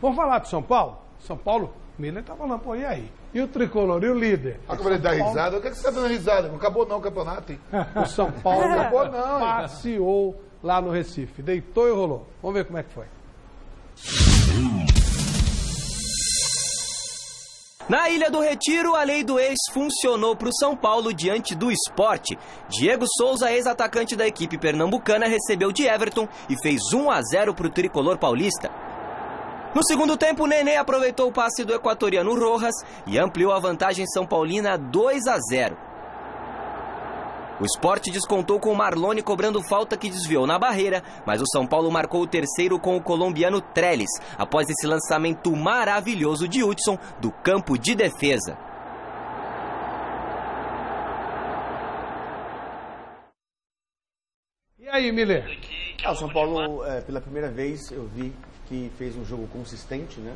Vamos falar de São Paulo? São Paulo, o Miller tá falando, pô, e aí? E o tricolor, e o líder? Acabou de dar risada. O que você tá dando risada? Não acabou não o campeonato, hein? O São Paulo Não acabou não, hein? passeou lá no Recife. Deitou e rolou. Vamos ver como é que foi. Na Ilha do Retiro, a lei do ex funcionou para o São Paulo diante do Sport. Diego Souza, ex-atacante da equipe pernambucana, recebeu de Everton e fez 1-0 para o tricolor paulista. No segundo tempo, o Nenê aproveitou o passe do equatoriano Rojas e ampliou a vantagem são paulina a 2-0. O Sport descontou com o Marlone cobrando falta que desviou na barreira, mas o São Paulo marcou o terceiro com o colombiano Trellis, após esse lançamento maravilhoso de Hudson do campo de defesa. E aí, Miller? O São Paulo, pela primeira vez, eu vi que fez um jogo consistente, né?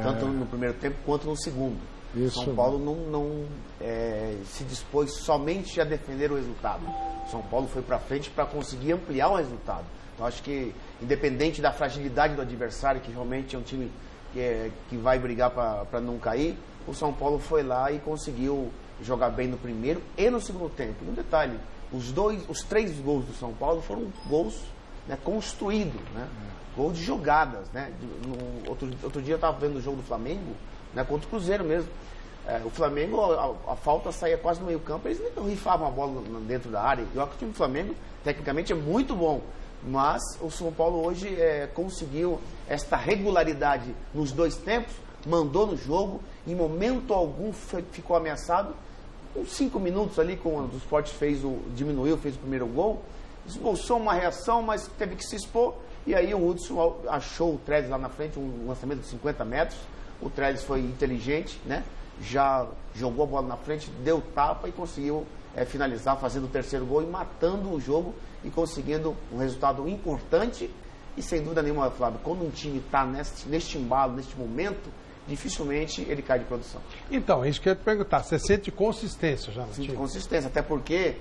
Tanto no primeiro tempo quanto no segundo. Isso. São Paulo não se dispôs somente a defender o resultado. São Paulo foi para frente para conseguir ampliar o resultado. Então, acho que, independente da fragilidade do adversário, que realmente é um time que vai brigar para não cair, o São Paulo foi lá e conseguiu jogar bem no primeiro e no segundo tempo. E um detalhe, os 3 gols do São Paulo foram gols, né, construídos, né? Gol de jogadas, né? Outro dia eu estava vendo o jogo do Flamengo, né, contra o Cruzeiro mesmo. O Flamengo, a falta saía quase no meio campo, eles nem rifavam a bola dentro da área. Eu acho que o time do Flamengo, tecnicamente, é muito bom. Mas o São Paulo hoje conseguiu esta regularidade nos 2 tempos, mandou no jogo, em momento algum ficou ameaçado. Com 5 minutos ali, quando o Sport diminuiu, fez o primeiro gol, esboçou uma reação, mas teve que se expor. E aí o Hudson achou o Trellis lá na frente, um lançamento de 50 metros. O Trellis foi inteligente, né? Já jogou a bola na frente, deu tapa e conseguiu finalizar, fazendo o terceiro gol e matando o jogo e conseguindo um resultado importante. E sem dúvida nenhuma, Flávio, quando um time está neste embalo, neste momento, dificilmente ele cai de produção. Então, isso que eu ia te perguntar. Você sente consistência já no time? Sente consistência, até porque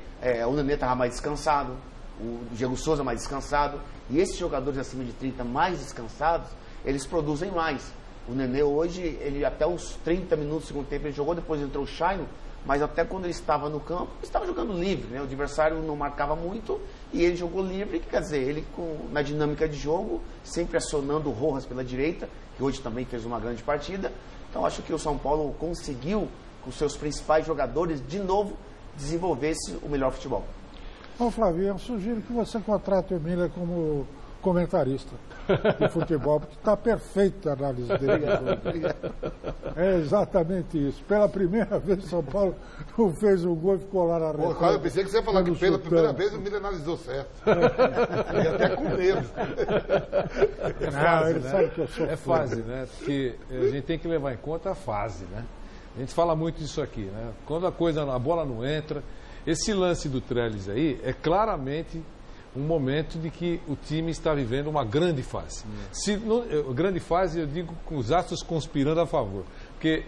o Nenê estava mais descansado, o Diego Souza mais descansado, e esses jogadores acima de 30 mais descansados, eles produzem mais. O Nenê hoje, ele até os 30 minutos do segundo tempo ele jogou, depois entrou o Shaino, mas até quando ele estava no campo, ele estava jogando livre, né? O adversário não marcava muito e ele jogou livre, que quer dizer, ele na dinâmica de jogo, sempre acionando o Rojas pela direita, que hoje também fez uma grande partida. Então acho que o São Paulo conseguiu, com seus principais jogadores, de novo, desenvolver o melhor futebol. Ô Flávio, eu sugiro que você contrate o Miller como comentarista de futebol, porque está perfeita a análise dele. É exatamente isso. Pela primeira vez, São Paulo não fez um gol e ficou lá na rede. Eu pensei que você ia falar que pela primeira vez o Miller analisou certo. Fiquei até com medo. É fase, ele sabe que eu sou fase, né? Porque a gente tem que levar em conta a fase, né? A gente fala muito disso aqui, né? Quando a bola não entra, esse lance do Trellis aí é claramente um momento de que o time está vivendo uma grande fase. Grande fase, eu digo, com os astros conspirando a favor. Porque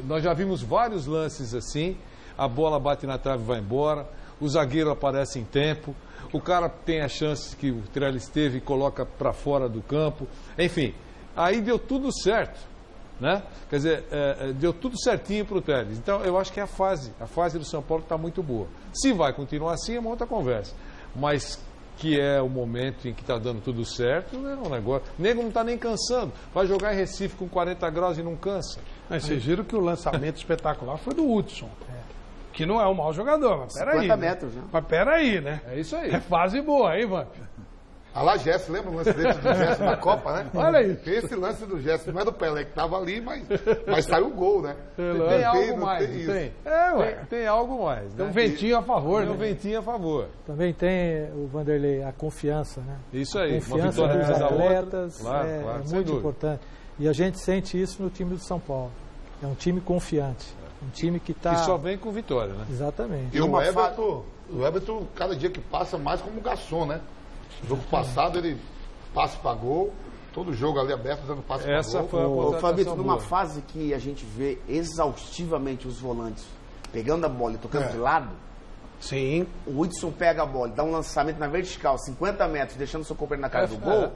nós já vimos vários lances assim, a bola bate na trave e vai embora, o zagueiro aparece em tempo, o cara tem a chance que o Trellis teve e coloca para fora do campo. Enfim, aí deu tudo certo, né? Quer dizer, deu tudo certinho para o Trellis. Então, eu acho que a fase do São Paulo está muito boa. Se vai continuar assim, é uma outra conversa. Mas que é o momento em que está dando tudo certo, é um negócio. O nego não está nem cansando. Vai jogar em Recife com 40 graus e não cansa. Mas vocês viram que o lançamento espetacular foi do Hudson. Que não é um mau jogador, mas peraí. 50 metros, né? Mas peraí, né? É isso aí. É fase boa, hein, Vamp? Ah lá, Gerson, lembra o lance do Gerson na Copa, né? Olha aí. Esse lance do Gerson não é do Pelé que estava ali, mas saiu o gol, né? Tem algo mais, não tem? Tem algo mais. Tem um ventinho a favor, né? Tem um ventinho a favor. Também tem, o Vanderlei, a confiança, né? Isso aí. A confiança dos atletas claro, é muito importante. E a gente sente isso no time do São Paulo. É um time confiante. Um time que está... Que só vem com vitória, né? Exatamente. E o Everton, cada dia que passa, mais como garçom, né? No jogo passado, ele passe para gol, todo jogo ali aberto, dando passe para gol. Essa foi a Ô, Fabito, numa boa. fase que a gente vê exaustivamente os volantes pegando a bola e tocando de lado, sim, o Hudson pega a bola, dá um lançamento na vertical, 50 metros, deixando o seu companheiro na cara do gol,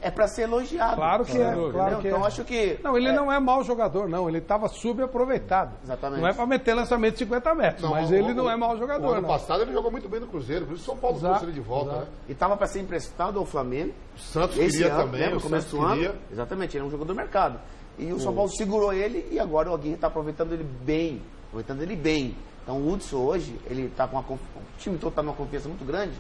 é para ser elogiado. Claro que é, claro que então é. acho que... Não, ele não é mau jogador, não. Ele estava subaproveitado. Exatamente. Não é para meter lançamento de 50 metros, mas ele não é mau jogador, O ano não. passado ele jogou muito bem no Cruzeiro, por isso o São Paulo trouxe ele de volta, né? E estava para ser emprestado ao Flamengo. O Santos Esse queria ano, também, né, no o começo Santos do ano. queria. Exatamente, ele é um jogador do mercado. E o São Paulo segurou ele e agora o Aguirre está aproveitando ele bem. Então o Hudson hoje, ele está com o time todo está numa confiança muito grande.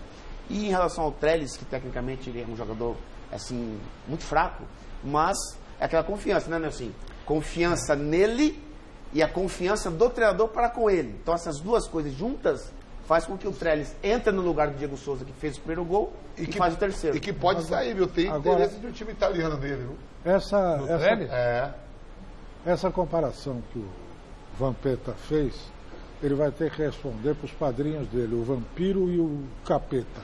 E em relação ao Trellis, que tecnicamente ele é um jogador assim, muito fraco, mas é aquela confiança, né, Nelson? Confiança nele e a confiança do treinador para com ele. Então essas duas coisas juntas faz com que o Trellis entre no lugar do Diego Souza, que fez o primeiro gol, e que faz o terceiro. E que pode sair, viu? Tem Agora, interesse do time italiano dele, viu? Essa comparação que o Vampeta fez, ele vai ter que responder para os padrinhos dele, o Vampiro e o Capeta.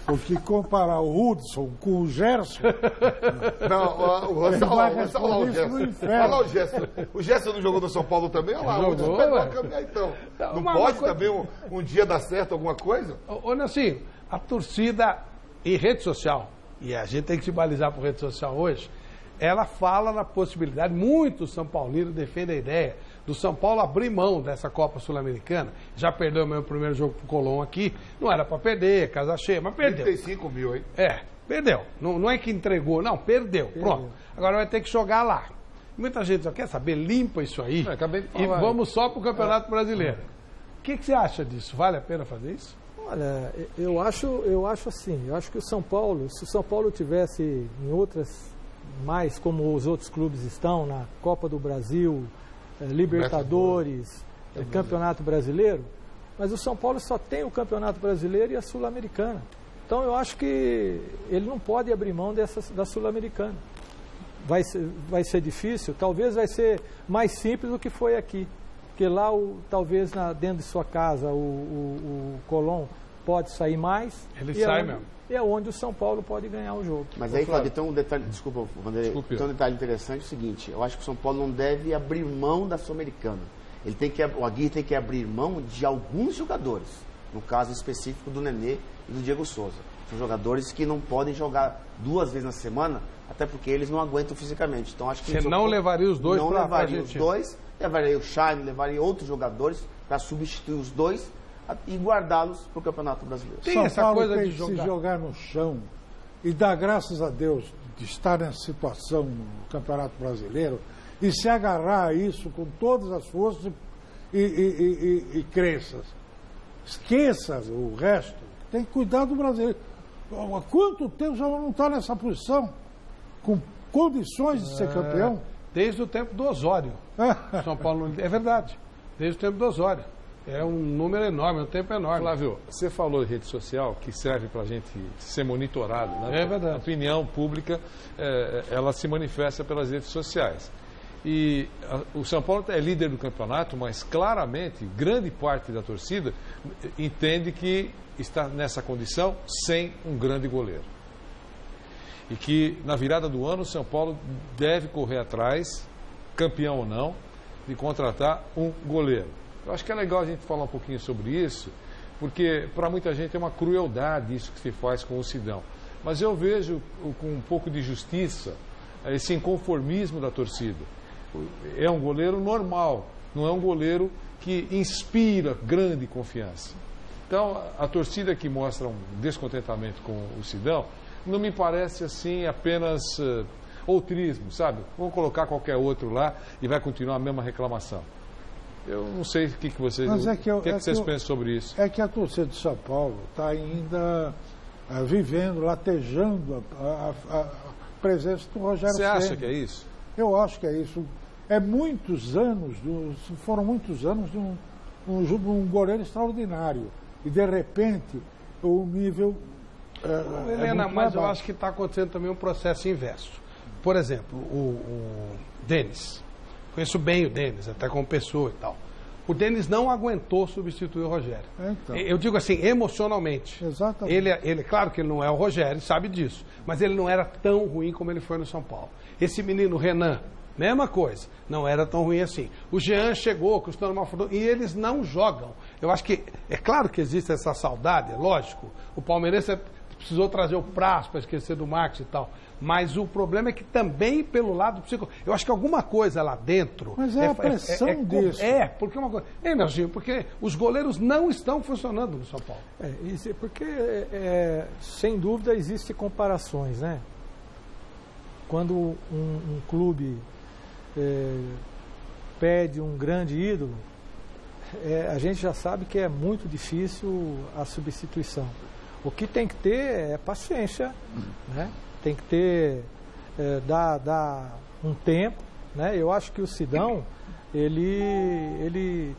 Porque comparar o Hudson com o Gerson... Não, o Gerson. Olha lá o Gerson. O Gerson não jogou no São Paulo também? Olha lá, o Hudson pegou a caminhar então. Não pode também um dia dar certo alguma coisa? Olha assim, a torcida em rede social, e a gente tem que se balizar por rede social hoje, ela fala na possibilidade, muitos São Paulinos defendem a ideia do São Paulo abrir mão dessa Copa Sul-Americana. Já perdeu o meu primeiro jogo pro Colón aqui, não era para perder, casa cheia, mas perdeu. 35 mil, hein? Perdeu. Não é que entregou, não, perdeu. Pronto. Agora vai ter que jogar lá. Muita gente só quer saber, limpa isso aí e vamos só pro Campeonato Brasileiro. O que você acha disso? Vale a pena fazer isso? Olha, eu acho assim, eu acho que o São Paulo, se o São Paulo tivesse em outras, mais como os outros clubes estão, na Copa do Brasil, Libertadores, Campeonato Brasileiro, mas o São Paulo só tem o Campeonato Brasileiro e a Sul-Americana. Então eu acho que ele não pode abrir mão da Sul-Americana. Vai ser difícil, talvez vai ser mais simples do que foi aqui. Porque lá, talvez dentro de sua casa, o Colón pode sair mais. Ele sai mesmo. E é onde o São Paulo pode ganhar o jogo. Mas aí, Flávio, tem um detalhe, desculpa, Vanderlei, tem um detalhe interessante, é o seguinte, eu acho que o São Paulo não deve abrir mão da Sul-Americana. O Aguirre tem que abrir mão de alguns jogadores, no caso específico do Nenê e do Diego Souza. São jogadores que não podem jogar 2 vezes na semana, até porque eles não aguentam fisicamente. Então acho que você não levaria os dois para a Argentina? Não levaria os dois, levaria o Chaime, levaria outros jogadores para substituir os dois e guardá-los para o Campeonato Brasileiro. Tem essa Paulo coisa de se jogar no chão e dar graças a Deus de estar nessa situação no Campeonato Brasileiro e se agarrar a isso com todas as forças e crenças. Esqueça o resto. Tem que cuidar do brasileiro. Há quanto tempo já não está nessa posição? Com condições de ser campeão? Desde o tempo do Osório. São Paulo, é verdade. Desde o tempo do Osório. É um número enorme, um tempo enorme. Flávio, você falou de rede social, que serve para a gente ser monitorado, né? É verdade. A opinião pública, ela se manifesta pelas redes sociais. E o São Paulo é líder do campeonato, mas claramente, grande parte da torcida entende que está nessa condição sem um grande goleiro. E que na virada do ano o São Paulo deve correr atrás, campeão ou não, de contratar um goleiro. Eu acho que é legal a gente falar um pouquinho sobre isso, porque para muita gente é uma crueldade isso que se faz com o Sidão. Mas eu vejo com um pouco de justiça esse inconformismo da torcida. É um goleiro normal, não é um goleiro que inspira grande confiança. Então, a torcida que mostra um descontentamento com o Sidão não me parece assim apenas outrismo, sabe? Vamos colocar qualquer outro lá e vai continuar a mesma reclamação. Eu não sei o que vocês, vocês pensam sobre isso. É que a torcida de São Paulo está ainda vivendo, latejando a presença do Rogério Ceni. Você acha que é isso? Eu acho que é isso. Foram muitos anos de um goleiro extraordinário. E, de repente, o nível... Helena, mas eu acho que está acontecendo também um processo inverso. Por exemplo, o Denis. Conheço bem o Denis, até como pessoa e tal. O Denis não aguentou substituir o Rogério. Então. Eu digo assim, emocionalmente. Exatamente. Ele, claro que ele não é o Rogério, sabe disso. Mas ele não era tão ruim como ele foi no São Paulo. Esse menino, Renan, mesma coisa. Não era tão ruim assim. O Jean chegou, custando uma fortuna, e eles não jogam. Eu acho que, é claro que existe essa saudade, é lógico. O palmeirense precisou trazer o Prazo para esquecer do Marcos e tal. Mas o problema é que também pelo lado psicológico. Eu acho que alguma coisa lá dentro. Mas é a pressão disso. Porque uma coisa. Nalginho, porque os goleiros não estão funcionando no São Paulo. Porque, sem dúvida, existem comparações, né? Quando um clube perde um grande ídolo, a gente já sabe que é muito difícil a substituição. O que tem que ter é paciência, né? Tem que ter, dar um tempo, né? Eu acho que o Sidão, ele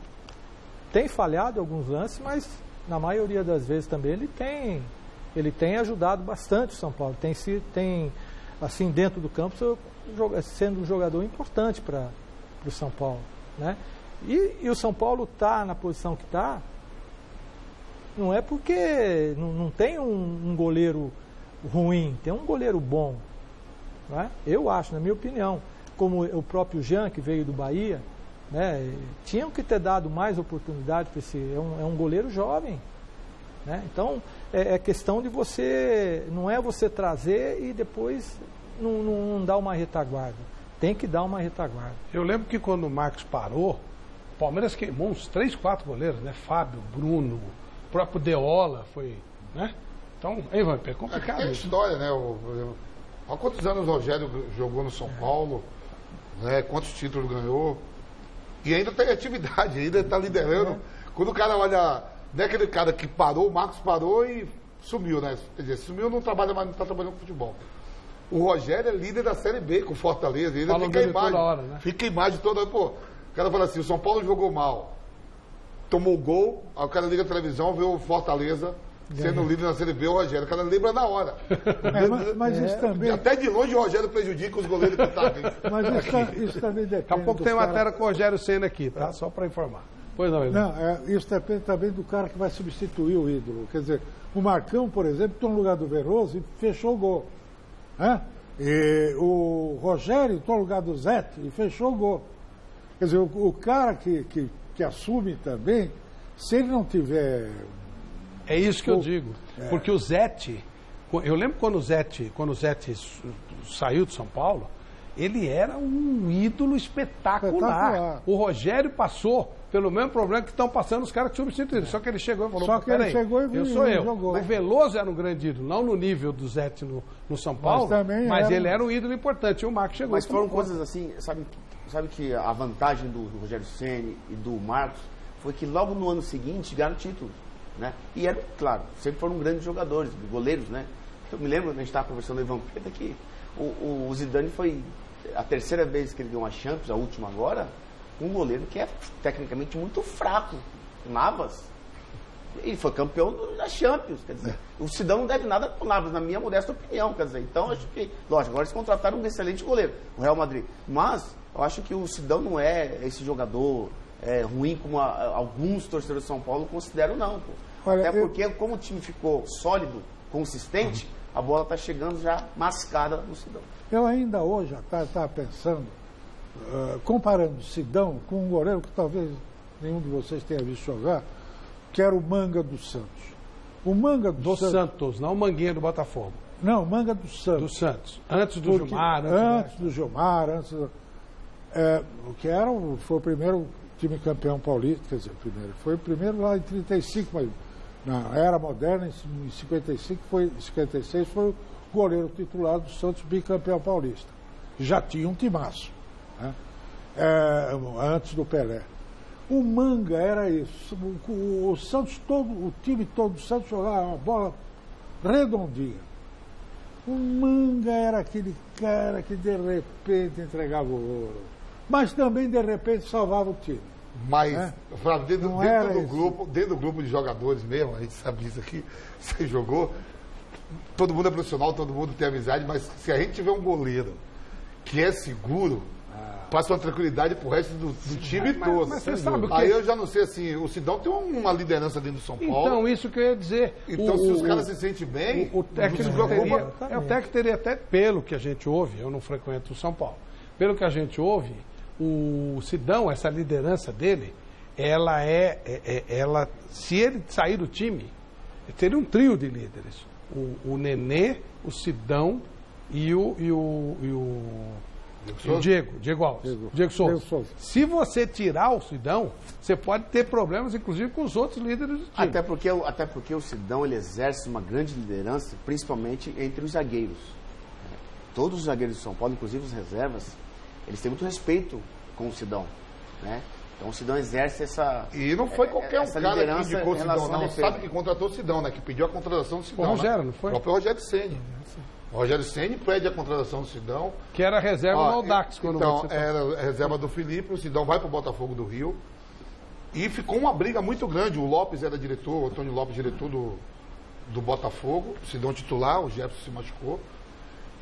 tem falhado em alguns lances, mas na maioria das vezes também ele tem ajudado bastante o São Paulo. Tem assim, dentro do campo, sendo um jogador importante para o São Paulo, né? E o São Paulo está na posição que está, não é porque não tem um goleiro ruim, tem um goleiro bom, não é? Eu acho, na minha opinião, como o próprio Jean, que veio do Bahia, né, tinham que ter dado mais oportunidade para esse. É um goleiro jovem, né? Então é questão de você, não é você trazer e depois não dar uma retaguarda. Tem que dar uma retaguarda. Eu lembro que quando o Marcos parou, o Palmeiras queimou uns 3, 4 goleiros, né? Fábio, Bruno, o próprio Deola foi, né? Então, é complicado. É história, né? Há quantos anos o Rogério jogou no São Paulo, né? Quantos títulos ganhou? E ainda tem atividade, ainda está liderando. Quando o cara olha, não é aquele cara que parou, o Marcos parou e sumiu, né? Quer dizer, sumiu, não trabalha mais, não está trabalhando com futebol. O Rogério é líder da Série B com Fortaleza, ainda fica a imagem. Toda hora, né? Fica a imagem toda. Pô, o cara fala assim, o São Paulo jogou mal, tomou gol, aí o cara liga a televisão, vê o Fortaleza sendo líder na Série B, o Rogério. O cara lembra na hora. Mas isso também... Até de longe o Rogério prejudica os goleiros que estão aqui. Mas isso também depende. Daqui a pouco tem matéria com o Rogério Senna aqui, tá? Só para informar. Pois não, isso depende também do cara que vai substituir o ídolo. Quer dizer, o Marcão, por exemplo, está no lugar do Veloso e fechou o gol. E o Rogério está no lugar do Zete e fechou o gol. Quer dizer, o cara que assume também, se ele não tiver... É isso que eu digo. Porque o Zete, eu lembro quando o Zete saiu de São Paulo, ele era um ídolo espetacular. O Rogério passou pelo mesmo problema que estão passando os caras que substituíram. Só que ele chegou e falou, eu sou eu. Jogou. O Veloso era um grande ídolo, não no nível do Zete no São Paulo, mas ele era um ídolo importante. E o Marcos chegou. Mas foram coisas assim, sabe que a vantagem do Rogério Ceni e do Marcos foi que logo no ano seguinte ganharam título. Né? E eram, claro, sempre foram grandes jogadores, goleiros, né? Eu me lembro, a gente estava conversando com o Ivan Pedro, que o Zidane foi a terceira vez que ele ganhou a Champions, a última agora, um goleiro que é tecnicamente muito fraco, Navas. Ele foi campeão da Champions, quer dizer, o Sidão não deve nada pro Navas, na minha modesta opinião, quer dizer, então acho que, lógico, agora eles contrataram um excelente goleiro, o Real Madrid, mas eu acho que o Sidão não é esse jogador ruim como alguns torcedores de São Paulo consideram, não, pô. Olha, até porque como o time ficou sólido, consistente, a bola está chegando já mascada no Sidão. Eu ainda hoje estava pensando, comparando o Sidão com um goleiro que talvez nenhum de vocês tenha visto jogar, que era o Manga dos Santos. O Manga dos Santos, não o Manguinha do Botafogo. Não, o Manga dos Santos. Do Santos. Antes do Gilmar. Antes do Gilmar, o que foi o primeiro time campeão paulista, quer dizer, foi o primeiro lá em 35, mas na era moderna, em 56 foi o goleiro titular do Santos, bicampeão paulista. Já tinha um timaço, né? Antes do Pelé. O Manga era isso. O Santos o time todo do Santos jogava uma bola redondinha. O Manga era aquele cara que de repente entregava o ouro, mas também de repente salvava o time. Mas, Flávio, dentro do grupo de jogadores mesmo, a gente sabe disso aqui, você jogou, todo mundo é profissional, todo mundo tem amizade, mas se a gente tiver um goleiro que é seguro, passa uma tranquilidade pro resto do time todo. Mas você sabe o que... Aí eu já não sei assim, o Sidão tem uma liderança dentro do São Paulo. Então, isso que eu ia dizer. Então, se os caras se sentem bem, o técnico teria até, pelo que a gente ouve, eu não frequento o São Paulo, pelo que a gente ouve, o Sidão, essa liderança dele, ela se ele sair do time, teria um trio de líderes. o Nenê, o Sidão e o Diego Alves. Diego Souza. Se você tirar o Sidão, você pode ter problemas, inclusive, com os outros líderes do time. Até porque o Sidão ele exerce uma grande liderança, principalmente entre os zagueiros. Todos os zagueiros de São Paulo, inclusive os reservas, eles têm muito respeito com o Sidão, né? Então o Sidão exerce essa. E não foi qualquer um cara que indicou o Sidão, não. Sabe que contratou o Sidão, né? Que pediu a contratação do Sidão. O Rogério, né? Não foi? O próprio Rogério Ceni. O Rogério Ceni pede a contratação do Sidão. Que era reserva no Audax. Então, era reserva do Felipe, o Sidão vai para o Botafogo do Rio. E ficou uma briga muito grande. O Lopes era diretor, o Antônio Lopes, diretor do Botafogo. O Sidão titular, o Jefferson se machucou.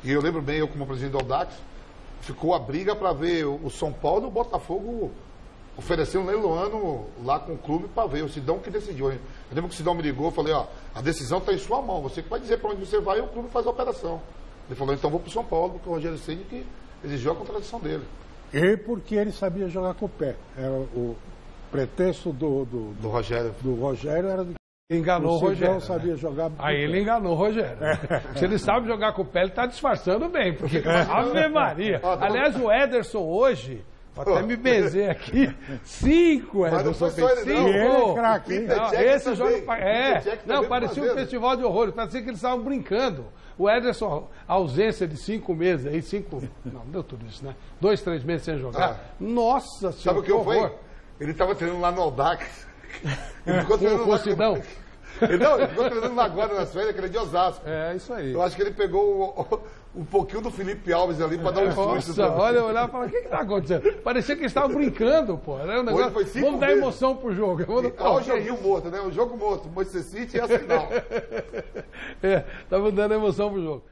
E eu lembro bem, eu como presidente do Audax, ficou a briga para ver o São Paulo e o Botafogo oferecer um leiloano lá com o clube para ver. O Sidão que decidiu. Eu lembro que o Sidão me ligou, eu falei, ó, a decisão está em sua mão, você que vai dizer para onde você vai e o clube faz a operação. Ele falou, então vou para o São Paulo, porque o Rogério Ceni que exigiu a contratação dele. E porque ele sabia jogar com o pé. Era o pretexto do Rogério era de enganou o Rogério. Sabia jogar. Aí ele enganou o Rogério. Se ele sabe jogar com o pé, ele está disfarçando bem. Porque, Ave Maria. Aliás, o Ederson hoje, vou até me benzer aqui, 5 Ederson fez. 5. Ele é craque, hein? Esse jogo. Não, parecia um festival de horrores. Parecia que eles estavam brincando. O Ederson, a ausência de 5 meses, aí 5. Não deu tudo isso, né? 2, 3 meses sem jogar. Nossa Senhora. Sabe o que eu fui? Ele estava treinando lá no Audax. Ele ficou treinando com o Sidão. Ele ficou treinando agora nas férias, que ele é de Osasco. É, isso aí. Eu acho que ele pegou um pouquinho do Felipe Alves ali para dar um susto. Nossa, olha, eu olhava e falava, o que está acontecendo? Parecia que eles estavam brincando, pô. Era um negócio, vamos dar emoção pro jogo. Olha o joguinho morto, né? O jogo morto. Manchester City e Arsenal. Estavam dando emoção pro jogo.